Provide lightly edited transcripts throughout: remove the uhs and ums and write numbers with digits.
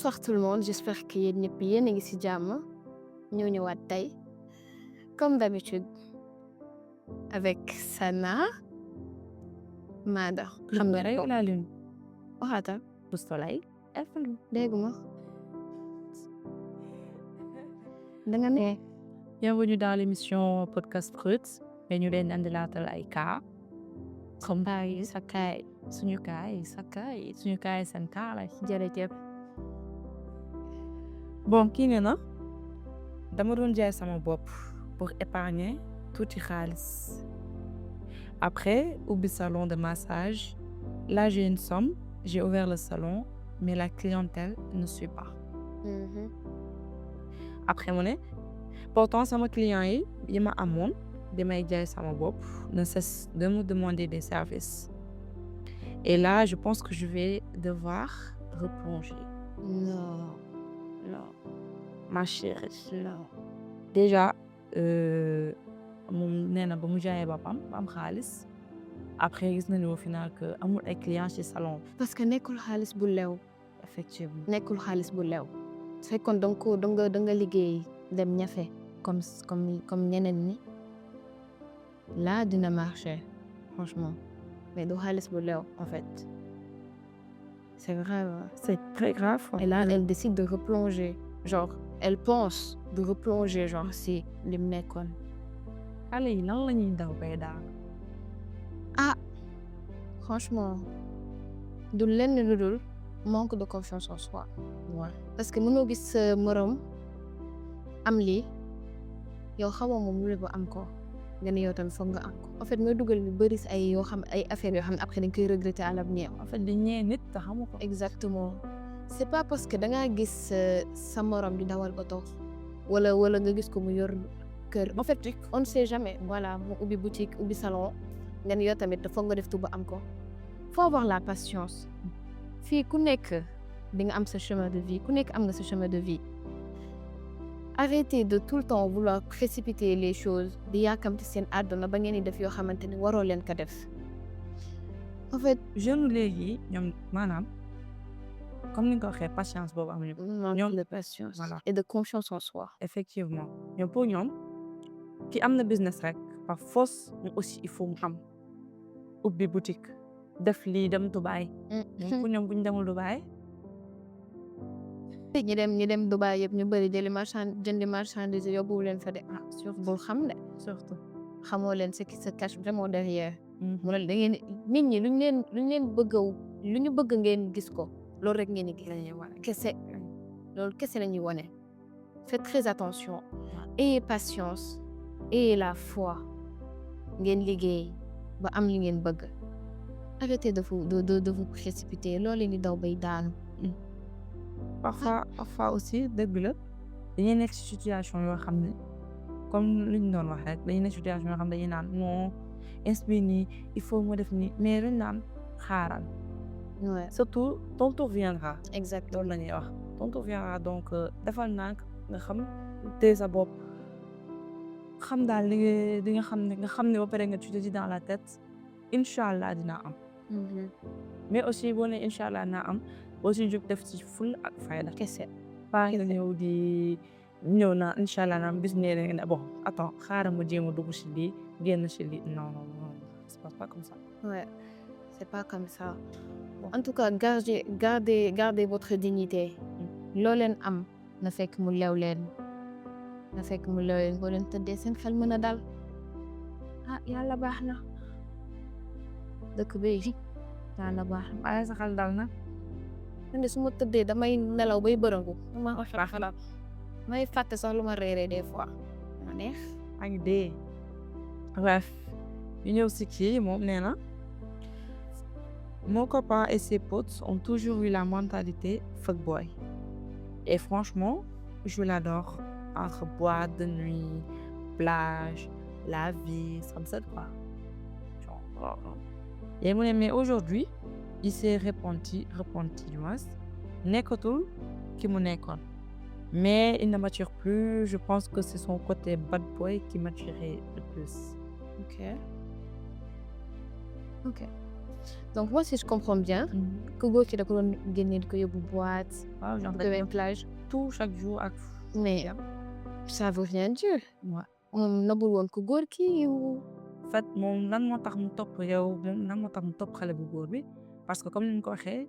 Bonsoir tout le monde, j'espère que yéen ñëpp yéen a ngi ci jàmm ñoo ñëwaat tey comme d'habitude avec Sana Mada. xam nga rek la lune waxaatal bu soleil et flou. dégguma danga ne Bienvenue dans l'émission podcast Fruits mais ñu leen andilaatal ay cas comme kaay sa kaay suñu kaay sa kaay suñu kaay seen kaa la jërëjëf bon kii ne na dama doon jaay sama bopp pour épargner tuuti xaalis après ubbi salon de massage là j'ai une somme j'ai ouvert le salon mais la clientèle ne suit pas après mu ne pourtant sama client yi ma amoon di may jaay sama bopp ne cesse de me demander des services et là je pense que je vais devoir replonger. non ma chérie non déjà moom nee na ba mu jaayee boppam ba am xaalis après gis nañu au final que amul ay clients ci salon bi. parce que nekkul xaalis bu lew effectivement nekkul xaalis bu lew su fekkoon danga liggéey dem ñafe comme ñeneen ñi là dina marcher franchement mais du xaalis bu lew en fait c'est grave c'est très grave. et là elle décide de replonger genre elle pense de replonger genre si li mu nekkoon xale yi nan la ñuy daw bay daal. franchement du lenn lu dul manque de confiance en soi parce que mënoo gis sa morom am lii yow xamoo moom lu ba am ko nga ne yow tamit foog nga am ko en fait mooy dugal lu bëri si ay yoo xam ay affaires yoo xam ne après dañ koy regretter à l'avenir en fait di ñee nit te xamu ko. exactement c'est pas parce que dangaa gis sa morom di dawal oto wala nga gis ko mu yor kër en fait on ne sait jamais voilà mu ubbi boutique ubbi salon nga ne yow tamit foog nga def tout ba am ko faut avoir la patience fii ku nekk di nga am sa chemin de vie ku nekk am nga sa chemin de vie arrêtez de tout le temps vouloir précipiter les choses di yàkkamti seen àdduna ba ngeen di def yoo xamante ni waroo leen ko def en fait jeune léegi ñoom maanaam comme ni nga ko waxee patience boobu amuñu. manque de patience voilà. et de confiance en soi effectivement ñoom pour ñoom ki am na business rek par force ñu aussi il faut mu am ubbi boutique def lii dem Dubaï. pour ñoom bu ñu demul Dubaï. ñi dem Dubaï yëpp ñu bëri jëndi marchandise yóbbu leen fa de surtout bul xam de surtout xamoo leen ce qui se cache vraiment derrière mu ne da ngeen nit ñi lu ñu bëgg ngeen gis ko loolu rek ngeen di gis kese loolu kese la ñuy wane faites très attention ayez patience ayez la foi ngeen liggéey ba am li ngeen bëgg arrêtez de vous précipiter loolu ni daw bay daanu parfois aussi dëgg la dañuy nekk ci situation yoo xam ne comme li ñu doon wax rek dañuy nekk situation yoo xam ne dañuy naan non inspire nii il faut ma def nii mais luñ naan xaaral surtout ton tour viendra. exactement loolu la ñuy wax ton tour viendra donc defal nànk nga xam téye sa bopp xam daal li nga xam ne ba pare nga tu te dis dans la tête incha allah dina am. mais aussi boo nee incha allah dinaa am aussi jóg def ci ful ak fayda kese. pas nga ñëw naa incha allah naam bis nee na ne bon attends xaaral ma jéem a dugg ci lii génn ci lii non c'est pas comme ça. ouais c'est pas comme ça en tout cas gardez votre dignité loo leen am na fekk mu lew leen boo leen tëddee seen xel mën a dal yàlla baax na dëkk bi yàlla baax na waaye sa xel dal na. man de su ma tëddee damay nelaw bay bërëngu may fàtte sax lu ma reeree des fois ma neex ak dee. bref ñu ñëw si kii moom nee na mon copain et ses potes ont toujours eu la mentalité fuckboy et franchement je l'adore entre boîte de nuit plage la vie sunset quoi et mu ne mais aujourd'hui il s'est repenti du moins nekkatul ki mu nekkoon mais il ne mature plus je pense que c'est son côté bad boy qui maturait le plus. ok donc moi si je comprends bien ku góor ki da ko doon génne di ko yóbbu boîte waaw genre di ko yóbbu plage tout chaque jour ak mais ça veut rien dire ouais. moom nabul woon ku góor ki ou En fait moom lan moo tax mu topp yow moom lan moo tax mu topp xale bu góor bi parce que comme ni ñu ko waxee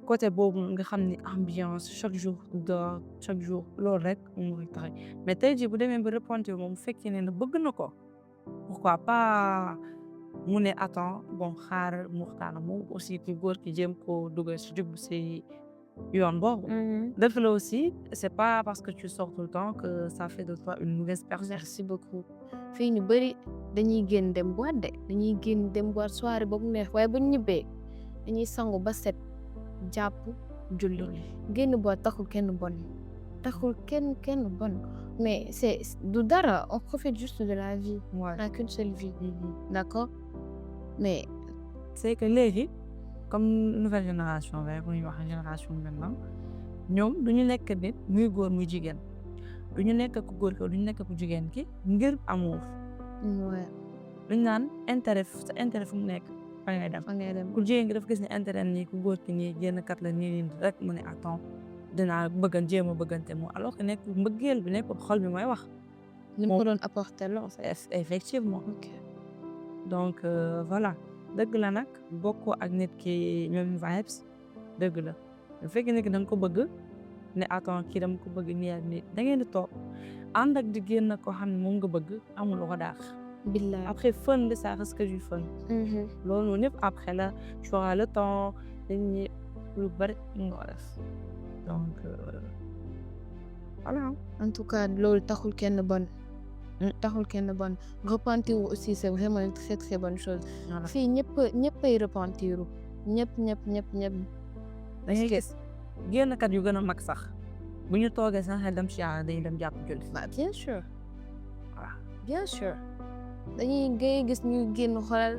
côté boobu nga xam ni ambiance chaque jour dehors chaque jour loolu rek moom mooy tax mais tey jii bu demee ba repentir moom bu fekkee ne bëgg na ko pourquoi pas mu ne attends bon xaar mu waxtaan ak moom aussi ku góor ki jéem koo dugal si jub si yoon boobu. dëgg la aussi c'est pas parce que tu sors tout le temps que ça fait de toi une mauvaise personne. merci beaucoup fii ñu bëri dañuy génn dem boîte de dañuy génn dem boîte soirée ba mu neex waaye bu ñu ñibbee dañuy sangu ba set jàpp julli génn boîte taxul kenn bon mais c'est du dara on profite juste de la vie Ouais. on n'a qu'une seule vie d'accord mais c'est que léegi comme nouvelle génération rek bu ñuy wax génération maintenant ñoom du ñu nekk nit muy góor muy jigéen du ñu nekk ku góor ki du ñu nekk ku jigéen ki ngir amour ouais duñ naan intérêt sa intérêt fu mu nekk fa ngay dem fa ngay dem ku jigéen ki dafa gis ne intérêt nii ku góor ki nii génn kat la nii rek mu ne attends dinaa jéem a bëggante mu alors que nekk mbëggeel bi nekkul xol bi mooy wax li mu ko doon apporter la effectivement ok donc voilà dëgg la nag bokkoo ak nit ki même vibes dëgg la bu fekkee nit ki da nga ko bëgg ne attends kii dama ko bëgg nii ak nii da ngeen di toog ànd ak di génn koo xam ne moom nga bëgg amul lu ko daax billahi après fun bi ça reste que du fun loolu noonu yëpp après la tu auras le temps dañuy lu bari nga ko def donc voilà en tout cas loolu taxul kenn bon repentir aussi c'est vraiment une très très bonne chose voilà fii ñëppay repentir ñëpp da ngay gis génnkat yu gën a mag sax bu ñu toogee sax xel dem si yàlla dañuy dem jàpp julli bah bien sûr voilà bien sûr dañuy ngay gis ñu génn xoolal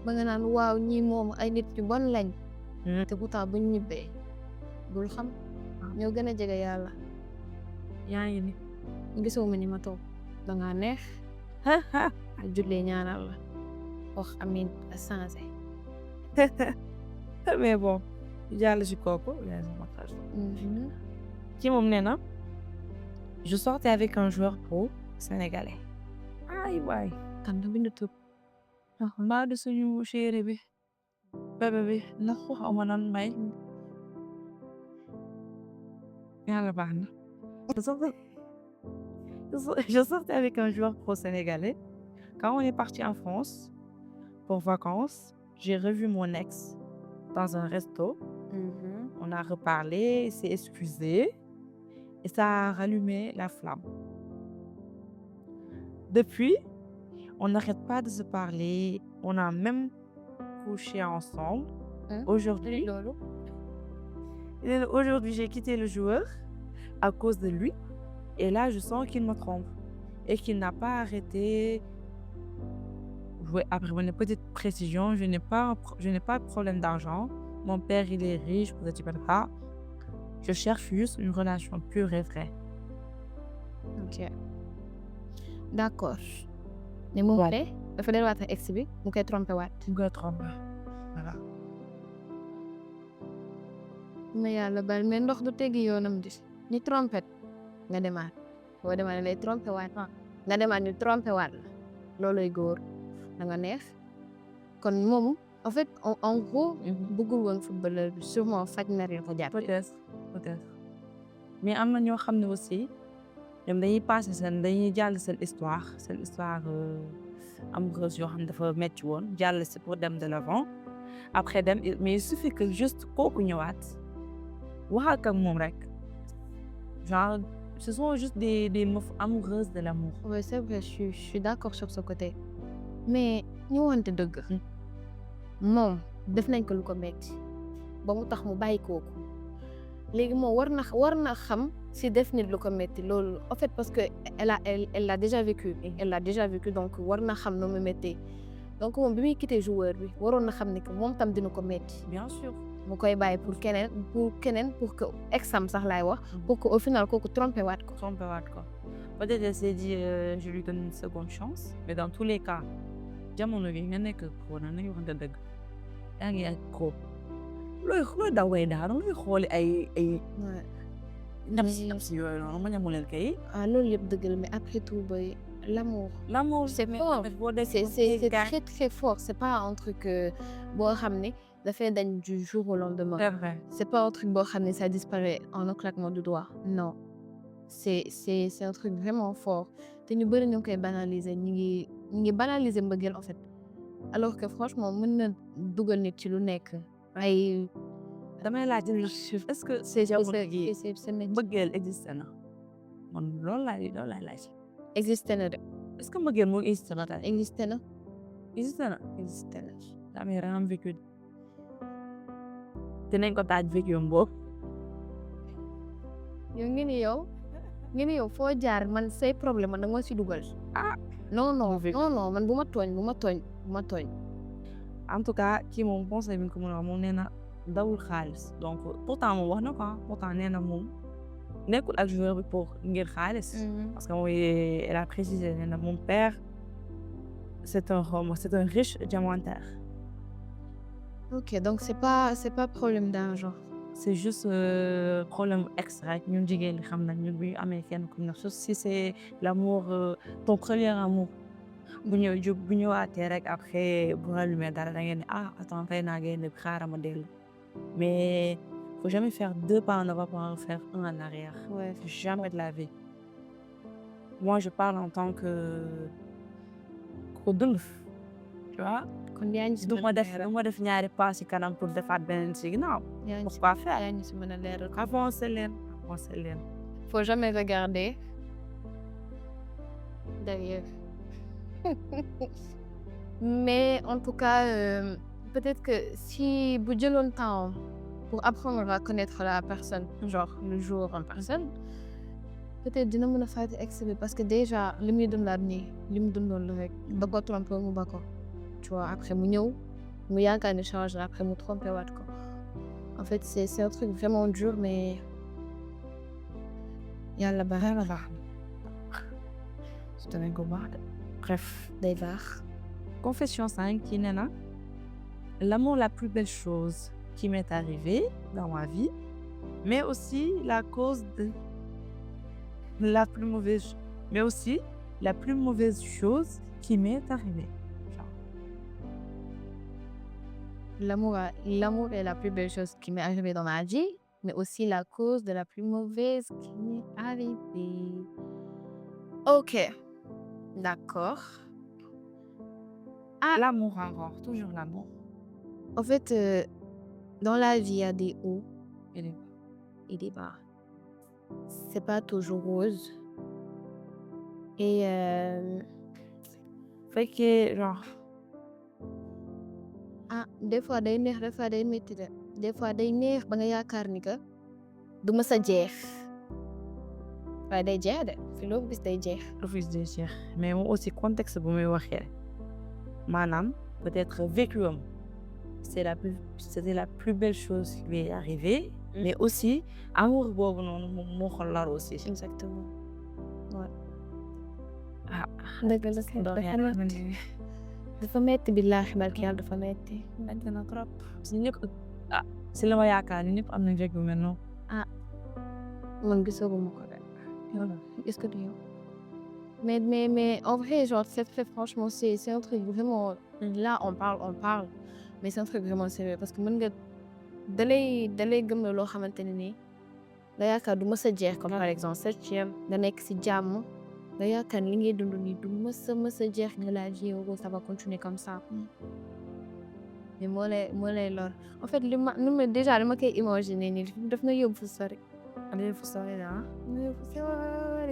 ba nga naan waaw ñii moom ay nit yu bon lañ te pourtant buñ ñibbee bul xam ñoo gën a jege yàlla yaa ngi ni gisoo ma ni ma toog dangaa neex ak jullee ñaanal la wax amin a changé mais bon jàll si kooku ci moom nee na je sortais avec un joueur pro sénégalais ay waay kan na bind tub mbaa du suñu chéri bi bébé bi ndax xaw ma nan may yàlla baax na je sortais avec un joueur pro sénégalais quand on est parti en France pour vacances j'ai revu mon ex dans un resto on a reparlé il s'est excusé et ça a rallumé la flamme depuis on n'arrête pas de se parler on a même couché ensemble aujourd'hui j'ai quitté le joueur à cause de lui et là je sens qu'il me trompe et qu'il n'a pas arrêté. Après une petite précision, je n'ai pas de problème d'argent. Mon père il est riche, peut-être. Je cherche juste une relation pure et vraie. ok d'accord ne mu waree dafa delluwaat ak ex bi mu koy trompé waat mu koy trompé voilà. mais yàlla bal mais ndox du teggi yoonam di ni trompé nga demaat boo demaat lay trompé waat nga demaat ñu trompé waat la looloy góor da nga neex kon moom en fait en gros bëggul woon footballeur bi sûrement faj na leen ko jàpp peut-être mais am na ñoo xam ne aussi ñoom dañuy jàll seen histoire amoureuse yoo xam ne dafa metti woon jàll si pour dem de l'avant après dem mais il suffit que juste kooku ñëwaat wax ak moom rek genre ce sont juste des meufs amoureuses de l'amour. Oui c'est vrai je suis d'accord sur ce côté mais ñu wante dëgg moom def nañ ko lu ko metti ba mu tax mu bàyyi kooku léegi moom war na xam si def nit lu ko metti loolu en fait parce que elle l'a déjà vécu donc war na xam nu mu metti donc moom bi muy quitté joueur bi waroon na xam ne que moom tam dina ko metti bien sûr mu koy bàyyi pour keneen pour que exam sax laay wax pour que au final kooku trompé waat ko peut-être elle s'est dit je lui donne une seconde chance mais dans tous les cas jamono bi nga nekk pro na nañu waxante dëgg yaa ngi ak kooku looy daw ngay daanu looy xooli ay Ouais. ndam si yooyu noonu ma ñamu leen kay ah loolu yëpp dëgg la mais après tout ba l'amour l'amour c'est fort boo dee c'est très très fort c'est pas un truc boo xam ne dafay dañ du jour au lendemain c'est vrai c'est pas un truc boo xam ne ça disparaît en un claquement de doigts non c'est un truc vraiment fort te ñu bëri ñu ngi koy banaliser ñu ngi banaliser mbëggeel en fait alors que franchement mën na dugal nit ci lu nekk ay damay laaj est-ce que c'est jamono gi c'est mbëggeel existe na man loolu laay laaj existé na de est-ce que mbëggeel moo existe na tey existé na existe na existé na daa may ram vécu dinañ ko taaj vécu boobu yow ngi ni yow foo jaar man say problème man danga ma si dugal non man bu ma tooñ en tout cas kii moom conseil bi ñu ko mën a wax moom nee na dawul xaalis donc pourtant moom wax na ko pourtant nee na moom nekkul ak joueur bi pour ngir xaalis parce que moom elle a précisé nee na mon père c'est un riche diamantaire ok donc c'est pas problème d'argent c'est juste problème extra ñun jigéen ñi xam nañ ñun bu ñu amee kenn ku nekk si c'est l'amour ton premier amour bu ñëwaatee rek après bu rallumé dara da ngeen ne attends fay naa ngeen ne xaaral ma dellu mais faut jamais faire 2 pas en avant pour en faire 1 en arrière ouais jamais de la vie moi je parle en tant que ko dund tu vois kon yaa ngi si du ma def ñaari pas ci kanam pour defaat beneen ci ginnaaw pourquoi faire yaa ngi si mën a leeral avancer leen faut jamais regarder derrière mais en tout cas peut-être que si bu jëloon temps pour apprendre à connaître la personne genre le jour en personne peut-être dina mën a fàtte ex bi parce que déjà li muy dundaat nii li mu dundoon la rek ba ko tromper mu ba ko tu vois après mu ñëw mu yaakaar ne change après mu tromper waat ko en fait c'est un truc vraiment dur mais yàlla baax na danañ ko baax de bref day baax confession 5 qui nee na l'amour la plus belle chose qui m'est arrivée dans ma vie mais aussi la cause de la plus mauvaise chose qui m'est arrivée l'amour est la plus belle chose qui m'est arrivée dans ma vie mais aussi la cause de la plus mauvaise qui m'est arrivée ok d'accord l'amour encore toujours l'amour en fait dans la vie il y a des hauts et des bas c'est pas toujours rose et fekkee genre des fois day neex des fois day métti de des fois day neex ba nga yaakaar ni que du ma sa jeex waaye day jeex de fi loo gis day jeex mais moom aussi contexte bu muy waxee maanaam peut-être vécu am c'était la plus belle chose qui lui est arrivée mais aussi amour boobu noonu moom moo ko lar aussi exactement ouais dëgg la dafa metti billaahi barki yàlla dafa metti na trop si ñëpp si la ma yaakaar ni ñëpp am na njëg bu mel noonu man gisaguma ko de est-ce que du yow mais en vrai genre très franchement c'est un truc vraiment là on parle mais c'est un truc vraiment sérieux parce que mën nga dalay gëm la loo xamante ne nii nga yaakaar du mës a jeex comme par exemple septième nga nekk si jàmm nga yaakaar li ngay dund nii du mës a jeex nga la vie heureux ça va continuer comme ça mais moo lay lor en fait déjà li ma koy imaginer nii daf na yóbbu fu sori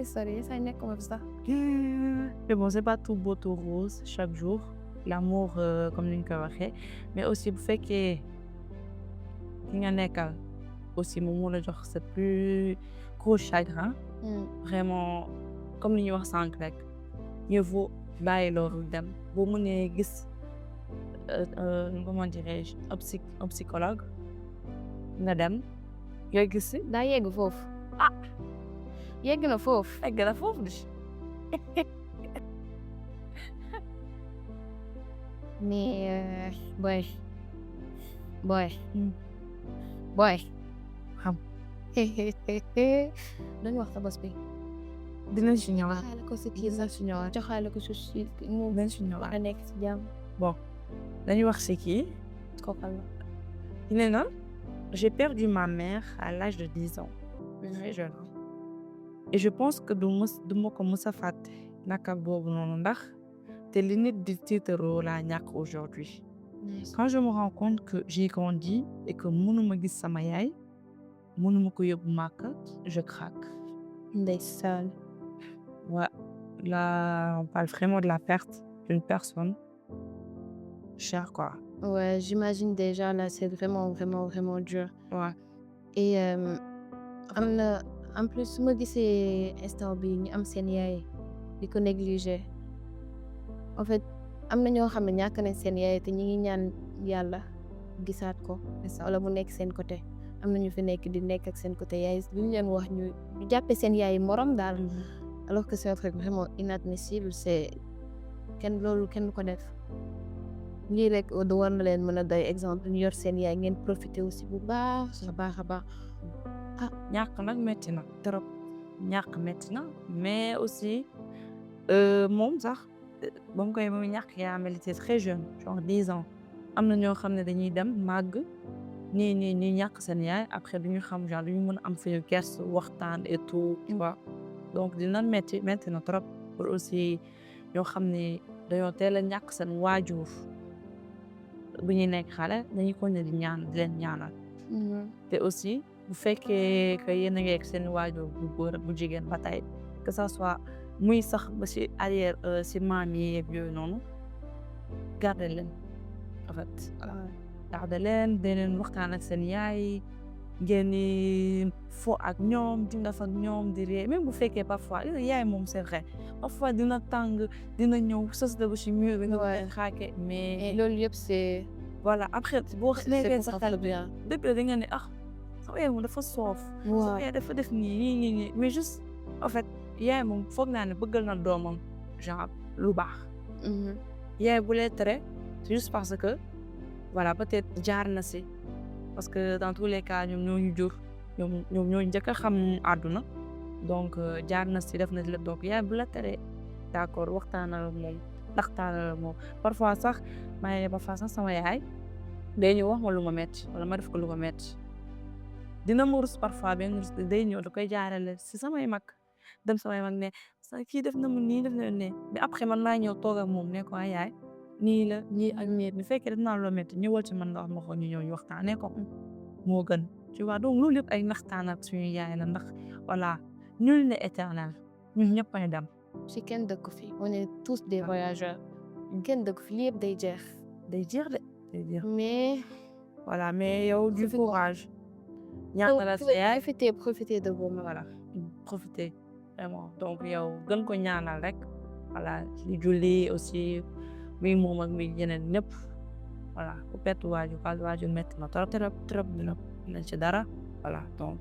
ça nekk comme ça mais bon c'est pas tout beau tout rose chaque jour l'amour comme ni ñu ko waxee mais aussi bu fekkee ki nga nekkal aussi moom moo la jox sa plus gros chagrin vraiment comme li ñuy wax sànq rek mieux vaut bàyyi loolu dem boo mënee gis comment dirais-je un psychologue nga dem nga gis daa yegg foofu yegg na foofu di mais ouais boy Hmm. boy xam dañu wax sa bos bi dinañ si ñëwaat joxaale ko si kii sax joxaale ko si mu dinañ si ñëwaat a nekk si jàmm bon dañuy wax si kii kookal la nee na j'ai perdu ma mère à l'âge de 10 ans très jeune et je pense que du ma ko mës a fàtte naka boobu noonu ndax te li nit di tiitaroo laa ñàkk aujourd'hui quand je me rends compte que j'ai grandi et que mënuma gis sama yaay mënuma ko yóbbu Màkka je craque. ndeysaan Ouais, là on parle vraiment de la perte d'une personne chère quoi. ouais j'imagine déjà là c'est vraiment vraiment vraiment dur Ouais. et am na en plus su ma gisee instant bi ñu am seen yaay di ko négliger en fait am na ñoo xam ne ñàkk nañ seen yaay te ñi ngi ñaan yàlla gisaat ko wala mu nekk seen côté am na ñu fi nekk di nekk ak seen côté yaay lu ñu leen wax ñu jàppee seen yaay morom daal alors que c'est un truc vraiment inadmissible c'est kenn loolu kenn ko def lii rek du war na leen mën a doy exemple ñu yor seen yaay ngeen profité aussi bu baax a baax a baax ñàkk nag métti na trop ñàkk métti na mais aussi moom sax ba mu ñàkk yaa mel était très jeune genre 10 ans am na ñoo xam ne dañuy dem màgg nii ñàkk seen yaay après duñu xam genre duñu mën a am fi gerte waxtaan et tout tu vois donc dina métti na trop pour aussi ñoo xam ne dañoo teel a ñàkk seen waajur bu ñuy nekk xale dañuy continuer di leen ñaanal te aussi bu fekkee que yéen a ngi ak seen waajur bu góor bu jigéen ba tey que ça soit muy sax ba si arrière si maam yi ak yooyu noonu garder leen en fait garder leen deneen waxtaan ak seen yaay ngeen di fo ak ñoom di nga fa ak ñoom di ree même bu fekkee parfois yaay moom c'est vrai parfois dina tàng dina ñëw sës de ba si mur bi nga leen xaake mais loolu yëpp c'est voilà après boo nekkee c'est sa xel bi depuis da nga ne sama yaay moom dafa soof sama yaay dafa def nii mais juste en fait yaay moom foog naa ne bëggal na doomam genre lu baax yaay bu lee tere c'est juste parce que voilà peut-être jaar na si parce que dans tous les cas ñoom ñoo ñu jur ñoom ñoo njëkk a xam àdduna donc jaar na si def na si lépp donc yaay bu la tere d'accord waxtaanal moom parfois sax sama yaay day ñëw wax ma lu ma metti wala ma def ko lu ma metti dina ma rus parfois benn rus day ñëw da koy jaarale si samay mag dem samay mag ne kii def na mu nii def na ne mais après man maa ñëw toog ak moom ne ko yaay nii la ñii ak ñii bu fekkee def naa loo metti ñëwal ci man nga wax ma ko ñu ñëw ñu waxtaanee ko moo gën tu vois donc loolu yëpp ay naxtaan ak suñu yaay la ndax voilà nul n'est éternel ñun ñëpp a dem. ci kenn dëkk fi on est tous des voyageurs kenn dëkk fi lépp day jeex mais voilà mais yow du courage. ñaata la sa yaay profiter de vous voilà profiter vraiment donc yow gën ko ñaanal rek voilà di julli aussi muy moom ak muy yeneen ñëpp voilà bu perte waajur métti na trop dina ci dara voilà donc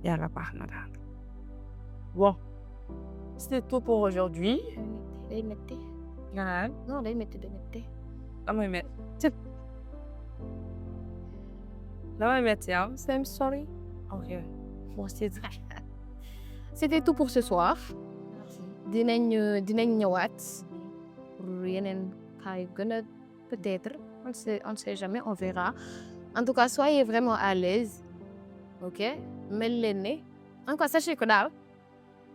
yàlla baax na daal bon c'était tout pour aujourd'hui. day métti nga non day métti damay métti yow. I'm sorry. ok bon c'était tout pour ce soir. dinañ ñëwaat pour yeneen cas yu gën a peut-être on sait jamais on verra en tout cas soyez vraiment à l'aise ok mel leen ne en tout cas sachez que daal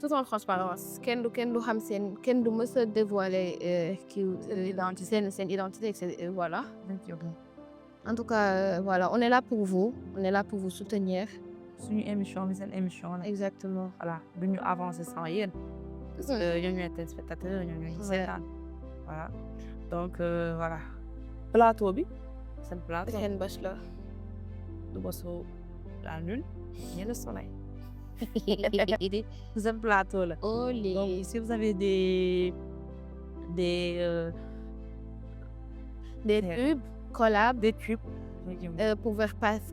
tout en transparence kenn du xam seen kenn du mës a dévoiler seen identité et voilà en tout cas voilà on est là pour vous soutenir. suñu émission bi seen émission la. exactement voilà du ñu avancer sans yéen. parce que ñoom ñooy téléspectateurs ñoom ñooy seetaan voilà donc voilà plateau bi seen plateau seen bës la du bësu la lune ni le soleil seen plateau la donc si vous avez des pubs collab des pubs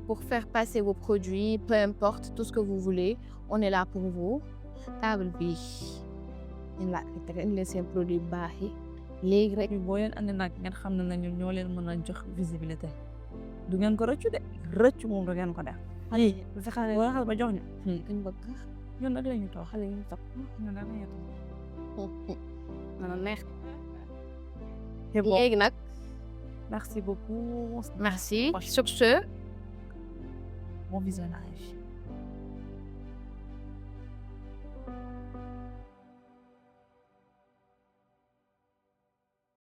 pour faire passer vos produits peu importe tout ce que vous voulez on est là pour vous table bi leen seen produit baax yi léegi rek ñu boo leen andi nag ngeen xam ne ñun ñoo leen mën a jox visibilité du ngeen ko rëccu de rëccu moom du ngeen ko def bu fi xale wala xale ba jox ñu dañ bëgg ñun nag lañu toog xale yi ñu toog ñun nag lañu toog na neex c'est bon léegi nag merci beaucoup merci sur ce bon visionnage